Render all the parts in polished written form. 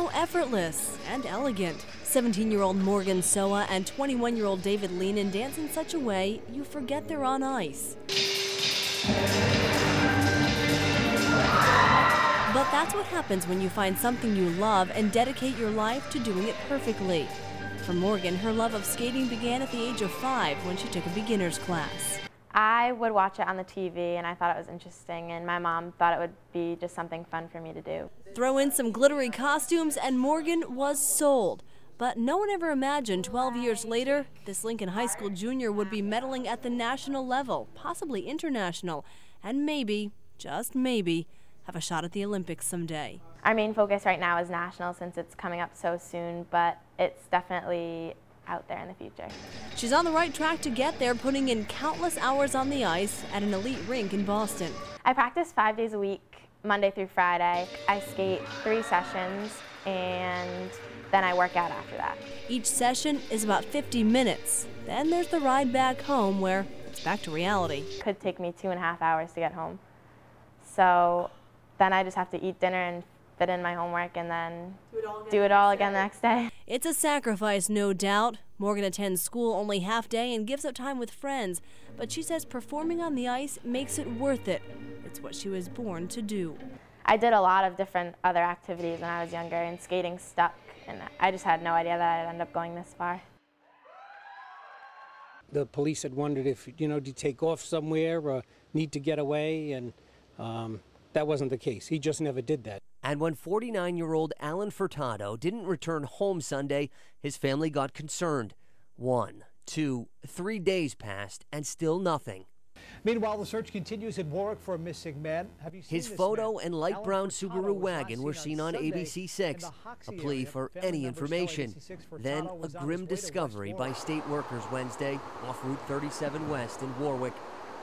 so effortless and elegant. 17-year-old Morgan Soa and 21-year-old David Leenan dance in such a way you forget they're on ice. But that's what happens when you find something you love and dedicate your life to doing it perfectly. For Morgan, her love of skating began at the age of 5 when she took a beginner's class. I would watch it on the TV and I thought it was interesting, and my mom thought it would be just something fun for me to do. Throw in some glittery costumes and Morgan was sold. But no one ever imagined 12 years later, this Lincoln High School junior would be medaling at the national level, possibly international, and maybe, just maybe, have a shot at the Olympics someday. Our main focus right now is national since it's coming up so soon, but it's definitely out there in the future. She's on the right track to get there, putting in countless hours on the ice at an elite rink in Boston. I practice 5 days a week, Monday through Friday. I skate 3 sessions and then I work out after that. Each session is about 50 minutes. Then there's the ride back home where it's back to reality. It could take me 2.5 hours to get home. So then I just have to eat dinner and fit in my homework and then do it all again the next day. It's a sacrifice, no doubt. Morgan attends school only half day and gives up time with friends, but she says performing on the ice makes it worth it. It's what she was born to do. I did a lot of different other activities when I was younger, and skating stuck, and I just had no idea that I'd end up going this far. The police had wondered if, did you take off somewhere or need to get away, and that wasn't the case. He just never did that. And when 49-year-old Alan Furtado didn't return home Sunday, his family got concerned. 1, 2, 3 days passed and still nothing. Meanwhile, the search continues in Warwick for a missing man. Have you seen his photo and light brown Subaru wagon were seen on ABC6, a plea for any information. Then a grim discovery by state workers Wednesday off Route 37 West in Warwick.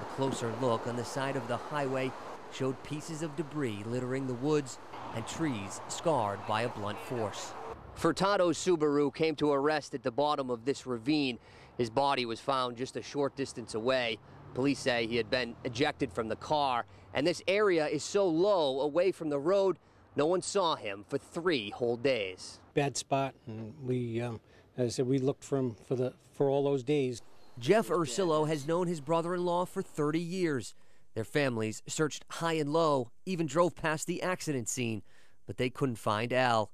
A closer look on the side of the highway showed pieces of debris littering the woods and trees scarred by a blunt force. Furtado's Subaru came to a rest at the bottom of this ravine. His body was found just a short distance away. Police say he had been ejected from the car, and this area is so low away from the road, no one saw him for 3 whole days. Bad spot, and we, as I said, we looked for him for all those days. Jeff Ursillo has known his brother-in-law for 30 years. Their families searched high and low, even drove past the accident scene, but they couldn't find Al.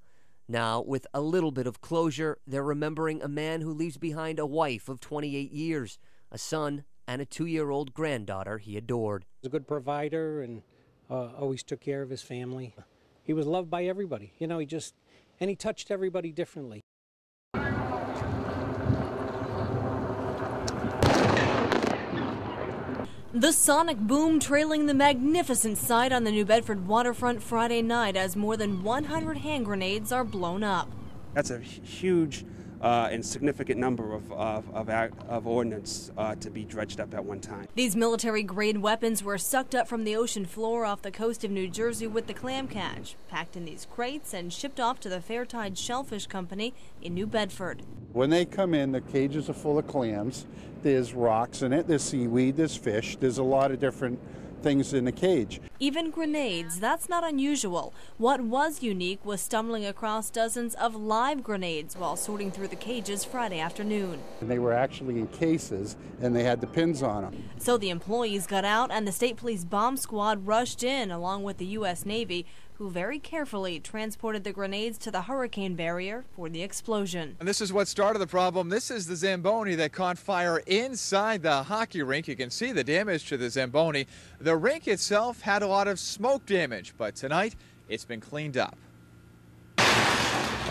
Now, with a little bit of closure, they're remembering a man who leaves behind a wife of 28 years, a son, and a 2-year-old granddaughter he adored. He was a good provider and always took care of his family. He was loved by everybody. He touched everybody differently. The sonic boom trailing the magnificent sight on the New Bedford waterfront Friday night as more than 100 hand grenades are blown up. That's a huge and significant number of ordnance to be dredged up at one time. These military-grade weapons were sucked up from the ocean floor off the coast of New Jersey with the clam catch, packed in these crates and shipped off to the Fairtide Shellfish Company in New Bedford. When they come in, the cages are full of clams. There's rocks in it, there's seaweed, there's fish, there's a lot of different things in the cage. Even grenades, that's not unusual. What was unique was stumbling across dozens of live grenades while sorting through the cages Friday afternoon. And they were actually in cases and they had the pins on them. So the employees got out and the State Police bomb squad rushed in along with the U.S. Navy, who very carefully transported the grenades to the hurricane barrier for the explosion. And this is what started the problem. This is the Zamboni that caught fire inside the hockey rink. You can see the damage to the Zamboni. The rink itself had a lot of smoke damage, but tonight it's been cleaned up.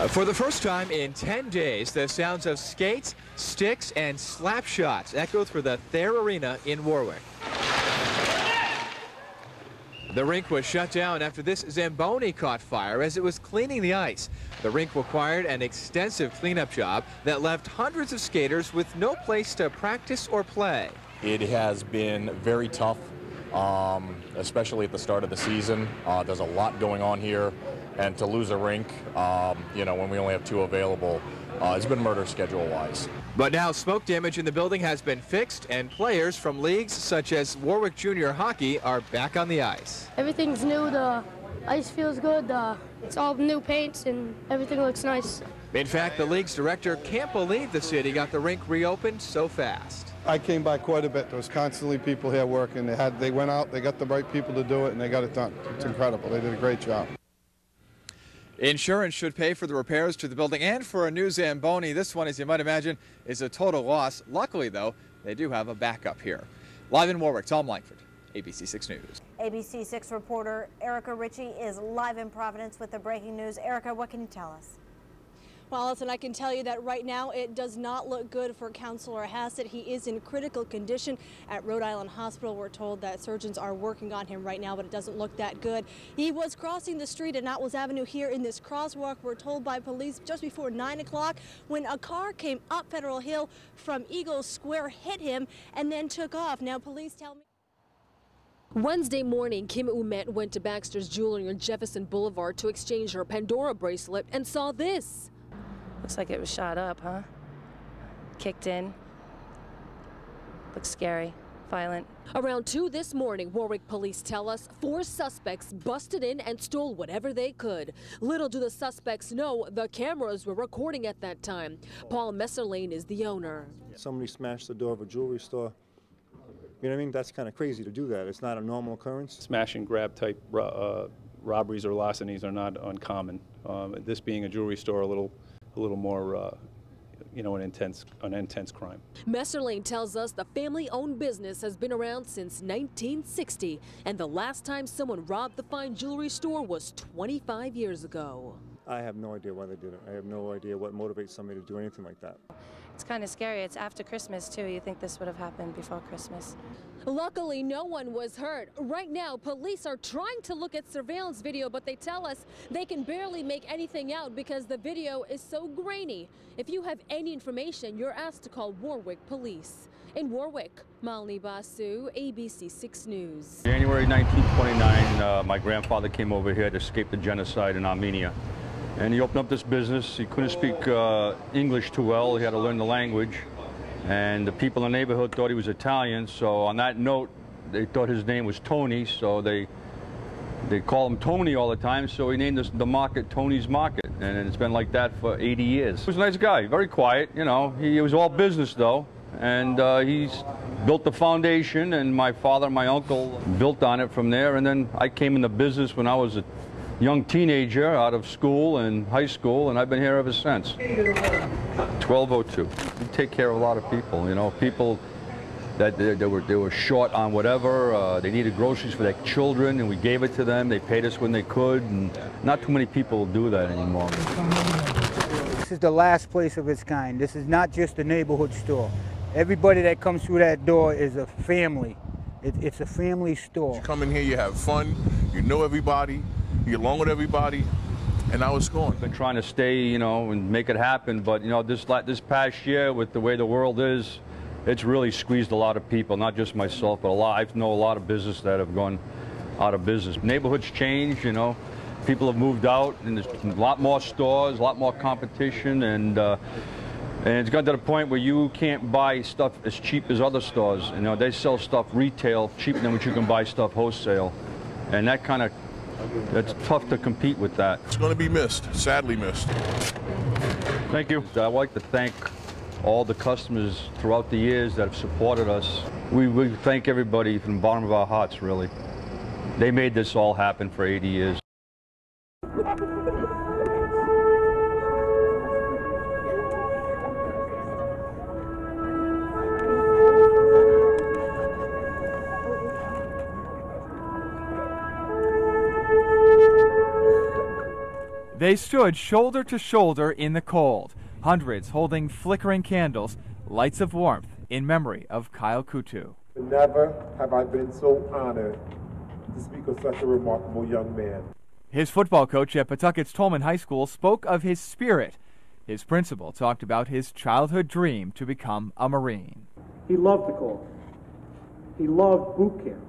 For the first time in 10 days, the sounds of skates, sticks, and slap shots echo through the Thayer Arena in Warwick. The rink was shut down after this Zamboni caught fire as it was cleaning the ice. The rink required an extensive cleanup job that left hundreds of skaters with no place to practice or play. It has been very tough, especially at the start of the season. There's a lot going on here, and to lose a rink, when we only have 2 available, it's been murder schedule-wise. But now smoke damage in the building has been fixed, and players from leagues such as Warwick Junior Hockey are back on the ice. Everything's new. The Ice feels good. It's all new paints and everything looks nice. In fact, the league's director can't believe the city got the rink reopened so fast. I came by quite a bit. There was constantly people here working. They went out, they got the right people to do it, and they got it done. It's incredible. They did a great job. Insurance should pay for the repairs to the building and for a new Zamboni. This one, as you might imagine, is a total loss. Luckily, though, they do have a backup here. Live in Warwick, Tom Langford, ABC 6 News. ABC 6 reporter Erica Ritchie is live in Providence with the breaking news. Erica, what can you tell us? Well, Allison, I can tell you that right now it does not look good for Counselor Hassett. He is in critical condition at Rhode Island Hospital. We're told that surgeons are working on him right now, but it doesn't look that good. He was crossing the street at Atwells Avenue here in this crosswalk. We're told by police just before 9 o'clock when a car came up Federal Hill from Eagle Square, hit him, and then took off. Now, police tell me. Wednesday morning, Kim Umet went to Baxter's Jewelry on Jefferson Boulevard to exchange her Pandora bracelet and saw this. Looks like it was shot up, huh? Kicked in. Looks scary, violent. Around 2 this morning, Warwick police tell us 4 suspects busted in and stole whatever they could. Little do the suspects know the cameras were recording at that time. Paul Messerlane is the owner. Somebody smashed the door of a jewelry store. You know what I mean? That's kind of crazy to do that. It's not a normal occurrence. Smash and grab type robberies or larcenies are not uncommon. This being a jewelry store, a little more, you know, an intense crime. Messerlane tells us the family-owned business has been around since 1960, and the last time someone robbed the fine jewelry store was 25 years ago. I have no idea why they did it. I have no idea what motivates somebody to do anything like that. It's kind of scary. It's after Christmas, too. You think this would have happened before Christmas. Luckily, no one was hurt. Right now, police are trying to look at surveillance video, but they tell us they can barely make anything out because the video is so grainy. If you have any information, you're asked to call Warwick Police. In Warwick, Malini Basu, ABC 6 News. January 1929, my grandfather came over here to escape the genocide in Armenia. And he opened up this business. He couldn't speak English too well. He had to learn the language. And the people in the neighborhood thought he was Italian. So on that note, they thought his name was Tony. So they call him Tony all the time. So he named the market Tony's Market. And it's been like that for 80 years. He was a nice guy, very quiet. You know, he was all business though. And he's built the foundation. And my father and my uncle built on it from there. And then I came into business when I was a young teenager out of school and high school, and I've been here ever since. 1202. We take care of a lot of people, you know, people that they were short on whatever, they needed groceries for their children, and we gave it to them. They paid us when they could, and not too many people do that anymore. This is the last place of its kind. This is not just a neighborhood store. Everybody that comes through that door is a family. It's a family store. You come in here, you have fun, you know everybody, you get along with everybody, and now it's gone. Been trying to stay, you know, and make it happen, but you know, this past year with the way the world is, it's really squeezed a lot of people, not just myself, but I know a lot of business that have gone out of business. Neighborhoods change, you know, people have moved out, and there's a lot more stores, a lot more competition, and it's got to the point where you can't buy stuff as cheap as other stores. You know, they sell stuff retail cheaper than what you can buy stuff wholesale, and that kind of, it's tough to compete with that. It's going to be missed, sadly missed. Thank you. I'd like to thank all the customers throughout the years that have supported us. We thank everybody from the bottom of our hearts, really. They made this all happen for 80 years. They stood shoulder to shoulder in the cold, hundreds holding flickering candles, lights of warmth in memory of Kyle Kutu. Never have I been so honored to speak of such a remarkable young man. His football coach at Pawtucket's Tolman High School spoke of his spirit. His principal talked about his childhood dream to become a Marine. He loved the Corps. He loved boot camp.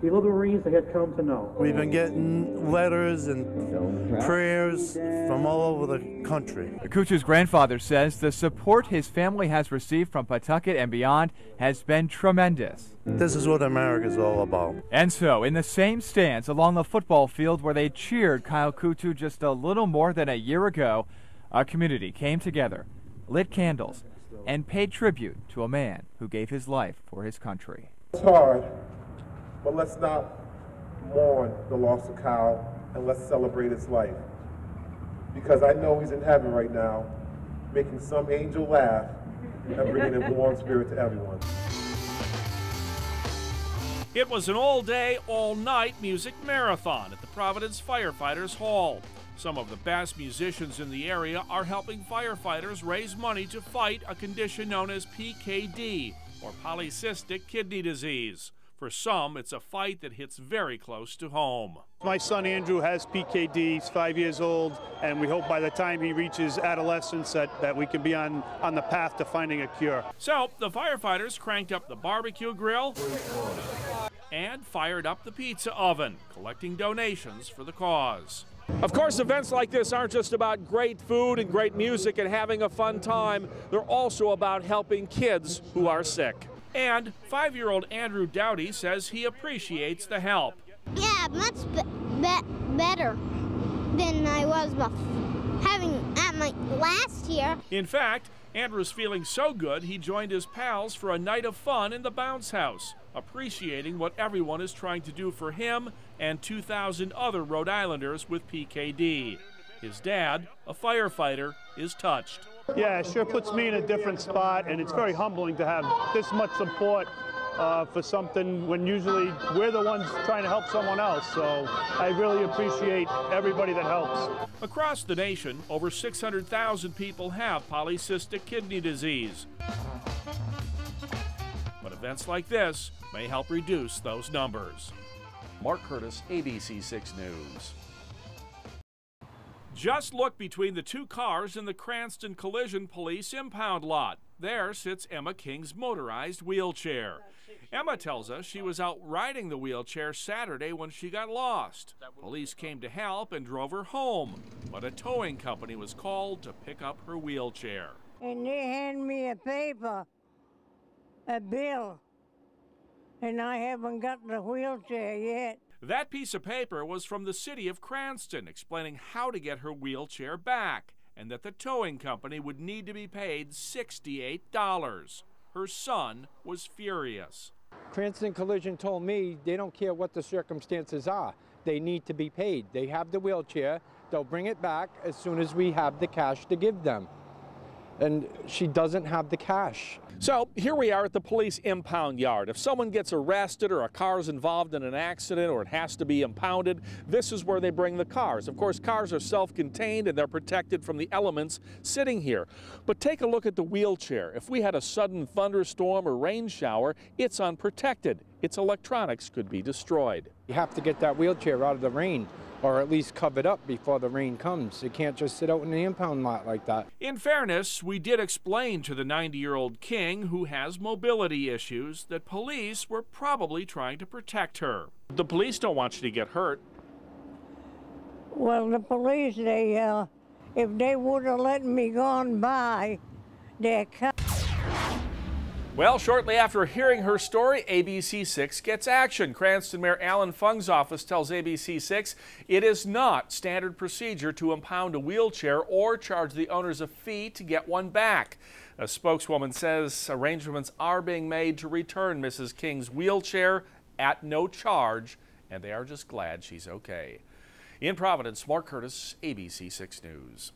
The little Marines they had come to know. We've been getting letters and prayers from all over the country. Kuchu's grandfather says the support his family has received from Pawtucket and beyond has been tremendous. This is what America's all about. And so, in the same stands along the football field where they cheered Kyle Kuchu just a little more than a year ago, a community came together, lit candles, and paid tribute to a man who gave his life for his country. It's hard, but let's not mourn the loss of Kyle, and let's celebrate his life. Because I know he's in heaven right now, making some angel laugh and bringing a warm spirit to everyone. It was an all-day, all-night music marathon at the Providence Firefighters Hall. Some of the best musicians in the area are helping firefighters raise money to fight a condition known as PKD, or polycystic kidney disease. For some, it's a fight that hits very close to home. My son Andrew has PKD, he's 5 years old, and we hope by the time he reaches adolescence that we can be on the path to finding a cure. So the firefighters cranked up the barbecue grill and fired up the pizza oven, collecting donations for the cause. Of course, events like this aren't just about great food and great music and having a fun time. They're also about helping kids who are sick. And 5-year-old Andrew Dowdy says he appreciates the help. Yeah, much better than I was having at my last year. In fact, Andrew's feeling so good he joined his pals for a night of fun in the bounce house, appreciating what everyone is trying to do for him and 2,000 other Rhode Islanders with PKD. His dad, a firefighter, is touched. Yeah, it sure puts me in a different spot, and it's very humbling to have this much support for something when usually we're the ones trying to help someone else. So I really appreciate everybody that helps. Across the nation, over 600,000 people have polycystic kidney disease. But events like this may help reduce those numbers. Mark Curtis, ABC 6 News. Just look between the two cars in the Cranston Collision Police impound lot. There sits Emma King's motorized wheelchair. Emma tells us she was out riding the wheelchair Saturday when she got lost. Police came to help and drove her home, but a towing company was called to pick up her wheelchair. And they hand me a paper, a bill, and I haven't got the wheelchair yet. That piece of paper was from the city of Cranston explaining how to get her wheelchair back and that the towing company would need to be paid $68. Her son was furious. Cranston Collision told me they don't care what the circumstances are. They need to be paid. They have the wheelchair. They'll bring it back as soon as we have the cash to give them. And she doesn't have the cash. So here we are at the police impound yard. If someone gets arrested or a car's involved in an accident or it has to be impounded, this is where they bring the cars. Of course, cars are self-contained and they're protected from the elements sitting here. But take a look at the wheelchair. If we had a sudden thunderstorm or rain shower, it's unprotected. Its electronics could be destroyed. You have to get that wheelchair out of the rain, or at least covered up before the rain comes. It can't just sit out in the impound lot like that. In fairness, we did explain to the 90-year-old King, who has mobility issues, that police were probably trying to protect her. The police don't want you to get hurt. Well, the police, if they would have let me gone by, they're Well, shortly after hearing her story, ABC 6 gets action. Cranston Mayor Alan Fung's office tells ABC 6 it is not standard procedure to impound a wheelchair or charge the owners a fee to get one back. A spokeswoman says arrangements are being made to return Mrs. King's wheelchair at no charge, and they are just glad she's okay. In Providence, Mark Curtis, ABC 6 News.